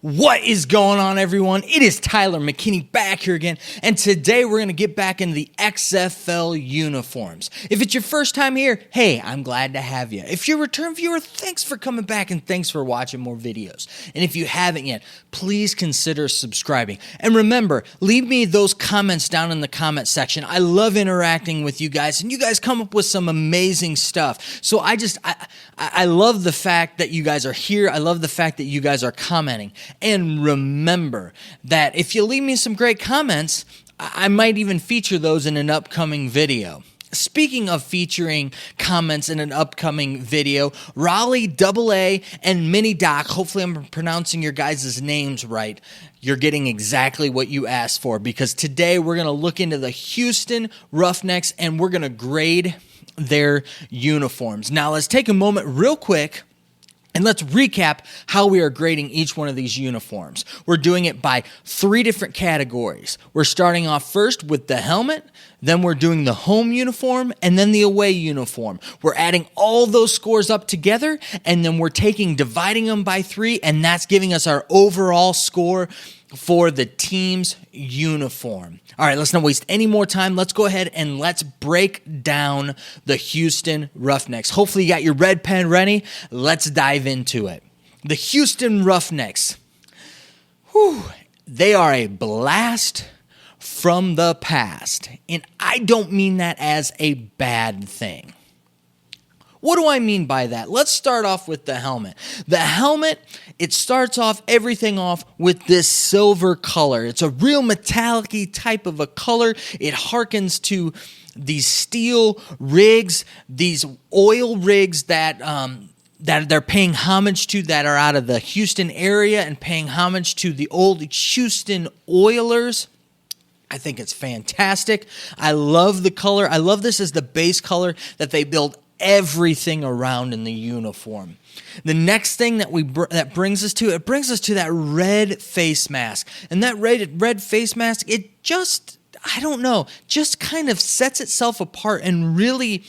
What is going on, everyone? It is Tyler McKinney back here again, and today we're going to get back into the XFL uniforms. If it's your first time here, hey, I'm glad to have you. If you're a return viewer, thanks for coming back and thanks for watching more videos. And if you haven't yet, please consider subscribing. And remember, leave me those comments down in the comment section. I love interacting with you guys, and you guys come up with some amazing stuff. So I love the fact that you guys are here. I love the fact that you guys are commenting. And remember that if you leave me some great comments, I might even feature those in an upcoming video. Speaking of featuring comments in an upcoming video, Raleigh AA and Mini Doc, hopefully I'm pronouncing your guys' names right, you're getting exactly what you asked for, because today we're going to look into the Houston Roughnecks and we're going to grade their uniforms. Now let's take a moment real quick and let's recap how we are grading each one of these uniforms. We're doing it by 3 different categories. We're starting off first with the helmet, then we're doing the home uniform, and then the away uniform. We're adding all those scores up together, and then we're dividing them by 3, and that's giving us our overall score for the team's uniform. All right, let's not waste any more time. Let's go ahead and let's break down the Houston Roughnecks. Hopefully you got your red pen ready. Let's dive into it. The Houston Roughnecks, they are a blast from the past, and I don't mean that as a bad thing. What do I mean by that? Let's start off with the helmet. The helmet, it starts off everything off with this silver color. It's a real metallic-y type of a color. It harkens to these steel rigs, these oil rigs that they're paying homage to, that are out of the Houston area and paying homage to the old Houston Oilers. I think it's fantastic. I love the color. I love this as the base color that they build everything around in the uniform. The next thing that brings us to that red face mask. And that red face mask, it just, I don't know, just kind of sets itself apart and really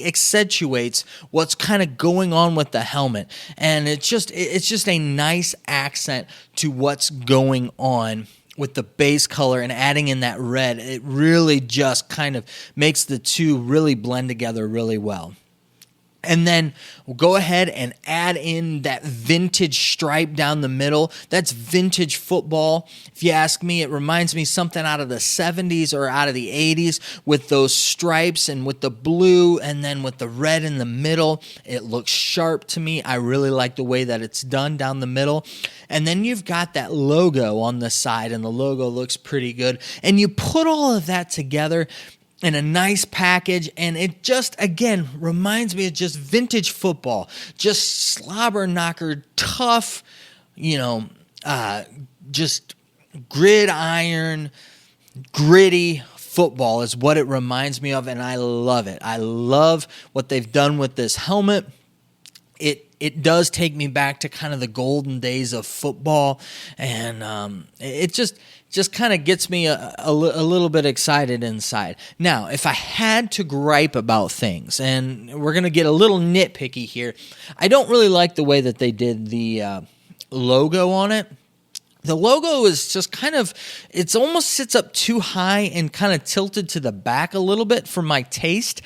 accentuates what's kind of going on with the helmet. And it's just a nice accent to what's going on with the base color, and adding in that red, it really just kind of makes the two really blend together really well. And then we'll go ahead and add in that vintage stripe down the middle. That's vintage football. If you ask me, it reminds me something out of the 70s or out of the 80s with those stripes and with the blue and then with the red in the middle. It looks sharp to me. I really like the way that it's done down the middle. And then you've got that logo on the side, and the logo looks pretty good. And you put all of that together in a nice package, and it just, again, reminds me of just vintage football. Just slobber knocker, tough, just gridiron, gritty football is what it reminds me of, and I love it. I love what they've done with this helmet. It does take me back to kind of the golden days of football, and it just kind of gets me a little bit excited inside. Now, if I had to gripe about things, and we're going to get a little nitpicky here, I don't really like the way that they did the logo on it. The logo is just kind of, it almost sits up too high and kind of tilted to the back a little bit for my taste.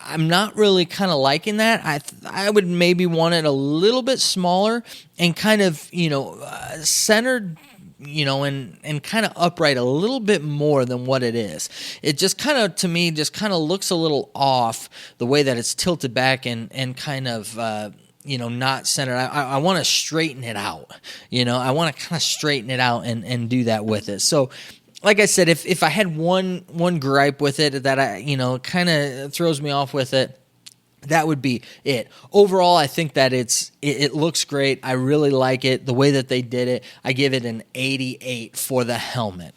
I'm not really kind of liking that. I would maybe want it a little bit smaller and kind of, centered, and kind of upright a little bit more than what it is. It just kind of, to me, just kind of looks a little off the way that it's tilted back and kind of, not centered. I want to straighten it out. I want to kind of straighten it out and do that with it. So, like I said, if I had one gripe with it that kind of throws me off with it, that would be it. Overall, I think that it looks great. I really like it. The way that they did it, I give it an 88 for the helmet.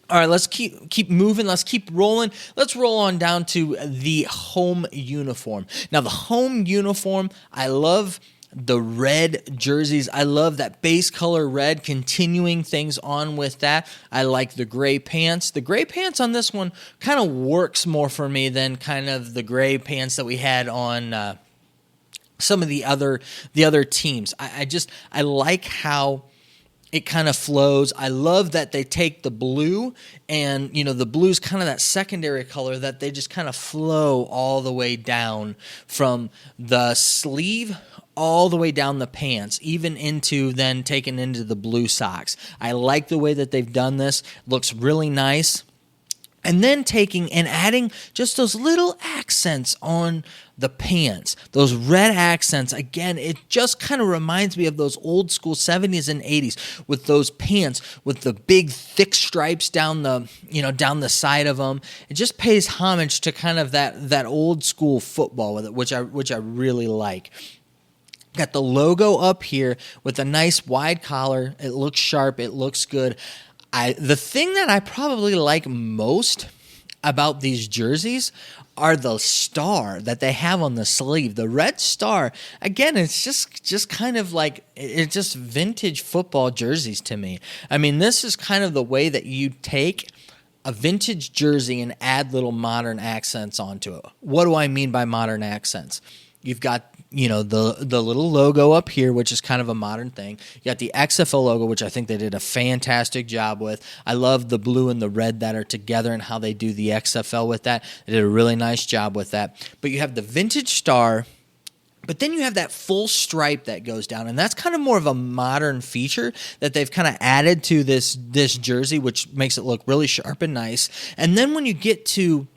All right, let's keep moving. Let's keep rolling. Let's roll on down to the home uniform. Now, the home uniform, I love the red jerseys. I love that base color red, continuing things on with that. I like the gray pants. The gray pants on this one kind of works more for me than kind of the gray pants that we had on some of the other teams. I like how It kind of flows. I love that they take the blue and, the blue's kind of that secondary color that they just kind of flow all the way down from the sleeve all the way down the pants, even into then taken into the blue socks. I like the way that they've done this. Looks really nice. And then taking and adding just those little accents on the pants, those red accents. Again, it just kind of reminds me of those old school 70s and 80s with those pants with the big thick stripes down the side of them. It just pays homage to kind of that old school football with it, which I really like. Got the logo up here with a nice wide collar. It looks sharp. It looks good. The thing that I probably like most about these jerseys are the star that they have on the sleeve. The red star, again, it's just kind of like, it's just vintage football jerseys to me. I mean, this is kind of the way that you take a vintage jersey and add little modern accents onto it. What do I mean by modern accents? You've got the little logo up here, which is kind of a modern thing. You got the XFL logo, which I think they did a fantastic job with. I love the blue and the red that are together and how they do the XFL with that. They did a really nice job with that. But you have the vintage star, but then you have that full stripe that goes down, and that's kind of more of a modern feature that they've kind of added to this jersey, which makes it look really sharp and nice. And then when you get to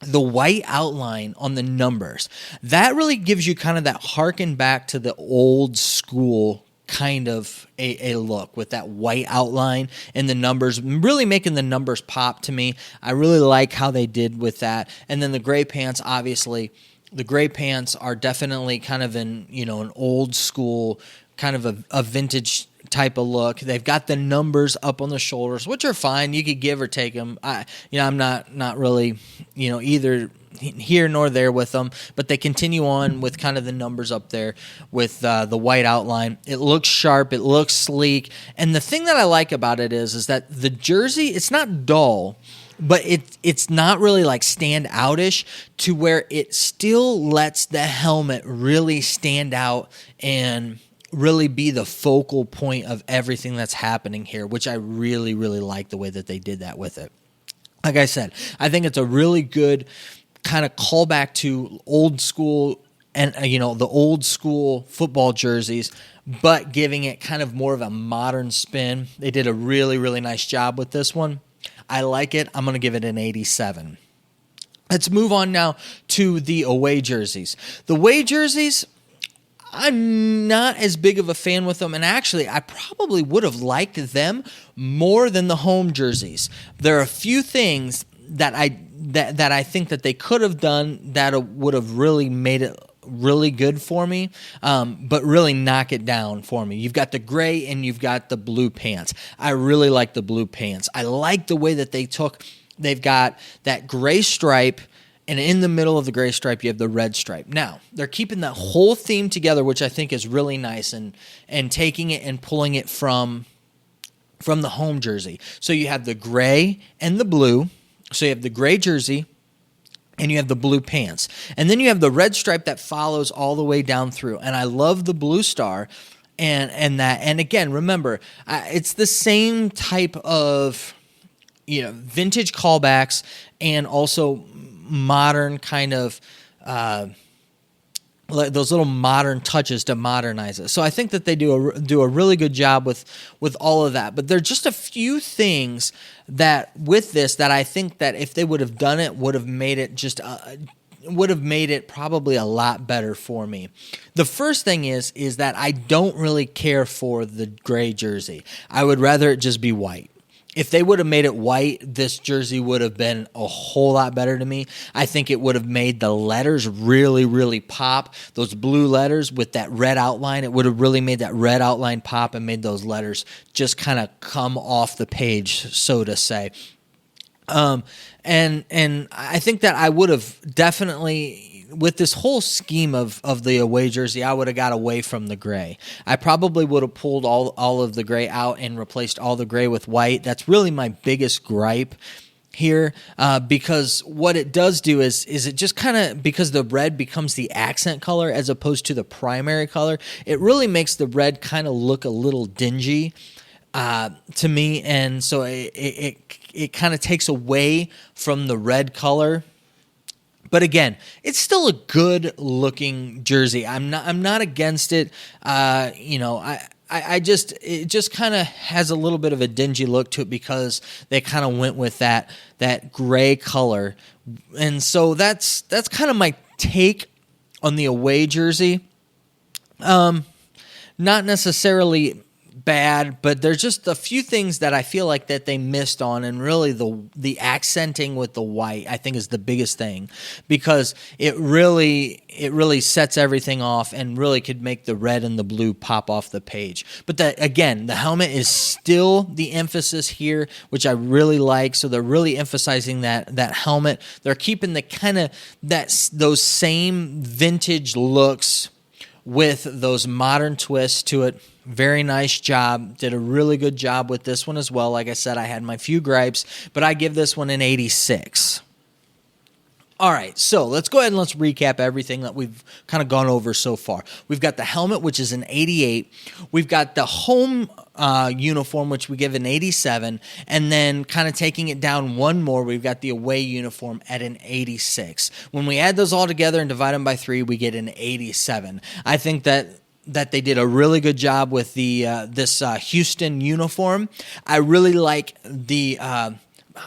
the white outline on the numbers, that really gives you kind of that harken back to the old school kind of a look with that white outline and the numbers, really making the numbers pop to me. I really like how they did with that. And then the gray pants, obviously, the gray pants are definitely kind of an old school, kind of a vintage type of look. They've got the numbers up on the shoulders, which are fine. You could give or take them. I'm not really, either here nor there with them, but they continue on with kind of the numbers up there with the white outline. It looks sharp. It looks sleek. And the thing that I like about it is that the jersey, it's not dull, but it's not really like stand outish to where it still lets the helmet really stand out and really be the focal point of everything that's happening here, which I really, really like the way that they did that with it. Like I said, I think it's a really good kind of callback to old school and, the old school football jerseys, but giving it kind of more of a modern spin. They did a really, really nice job with this one. I like it. I'm going to give it an 87. Let's move on now to the away jerseys. The away jerseys, I'm not as big of a fan with them, and actually, I probably would have liked them more than the home jerseys. There are a few things that I think that they could have done that would have really made it really good for me, but really knock it down for me. You've got the gray and you've got the blue pants. I really like the blue pants. I like the way that they've got that gray stripe, and in the middle of the gray stripe, you have the red stripe. Now, they're keeping that whole theme together, which I think is really nice, and taking it and pulling it from the home jersey. So you have the gray and the blue. So you have the gray jersey, and you have the blue pants. And then you have the red stripe that follows all the way down through. And I love the blue star and that. And again, remember, it's the same type of vintage callbacks and also modern kind of those little modern touches to modernize it. So I think that they do a really good job with all of that. But there are just a few things that with this that I think that if they would have done it, would have made it probably a lot better for me. The first thing is that I don't really care for the gray jersey. I would rather it just be white. If they would have made it white, this jersey would have been a whole lot better to me. I think it would have made the letters really, really pop. Those blue letters with that red outline, it would have really made that red outline pop and made those letters just kind of come off the page, so to say. And I think that I would have definitely, with this whole scheme of the away jersey, I would have got away from the gray. I probably would have pulled all of the gray out and replaced all the gray with white. That's really my biggest gripe here, because what it does do is it just kind of, because the red becomes the accent color as opposed to the primary color, it really makes the red kind of look a little dingy. to me, and so it kind of takes away from the red color. But again, it's still a good looking jersey. I'm not against it. It just kind of has a little bit of a dingy look to it because they kind of went with that gray color, and so that's kind of my take on the away jersey. Not necessarily bad, but there's just a few things that I feel like that they missed on, and really the accenting with the white I think is the biggest thing, because it really sets everything off and really could make the red and the blue pop off the page. But again, the helmet is still the emphasis here, which I really like. So they're really emphasizing that helmet. They're keeping the kind of those same vintage looks with those modern twists to it. Very nice job. Did a really good job with this one as well. Like I said, I had my few gripes, but I give this one an 86. All right, so let's go ahead and let's recap everything that we've kind of gone over so far. We've got the helmet, which is an 88. We've got the home uniform, which we give an 87. And then kind of taking it down one more, we've got the away uniform at an 86. When we add those all together and divide them by 3, we get an 87. I think that they did a really good job with this Houston uniform. I really like the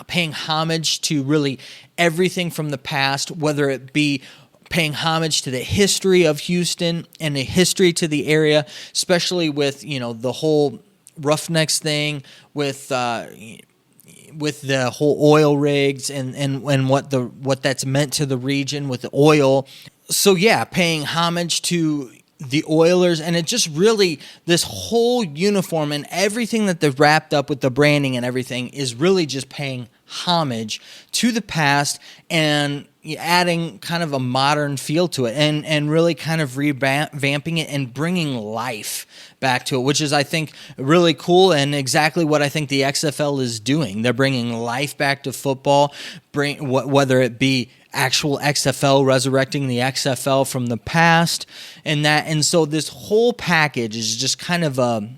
paying homage to really everything from the past, whether it be paying homage to the history of Houston and the history to the area, especially with the whole Roughnecks thing, with the whole oil rigs and what that's meant to the region with the oil. So yeah, paying homage to the Oilers, and it just really, this whole uniform and everything that they've wrapped up with the branding and everything is really just paying homage to the past and adding kind of a modern feel to it, and really kind of revamping it and bringing life back to it, which is, I think, really cool and exactly what I think the XFL is doing. They're bringing life back to football, whether it be actual XFL resurrecting the XFL from the past, and so this whole package is just kind of a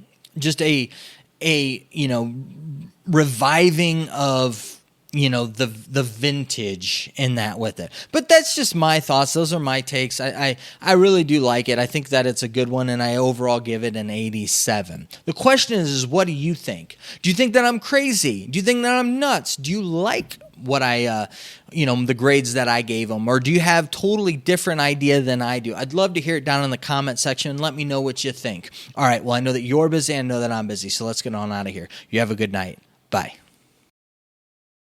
reviving of the vintage in that with it. But that's just my thoughts. Those are my takes. I really do like it. I think that it's a good one, and I overall give it an 87. The question is what do you think? Do you think that I'm crazy? Do you think that I'm nuts? Do you like what I the grades that I gave them, or do you have totally different idea than I do? I'd love to hear it down in the comment section and let me know what you think. All right, well, I know that you're busy, I know that I'm busy, so let's get on out of here. You have a good night. Bye.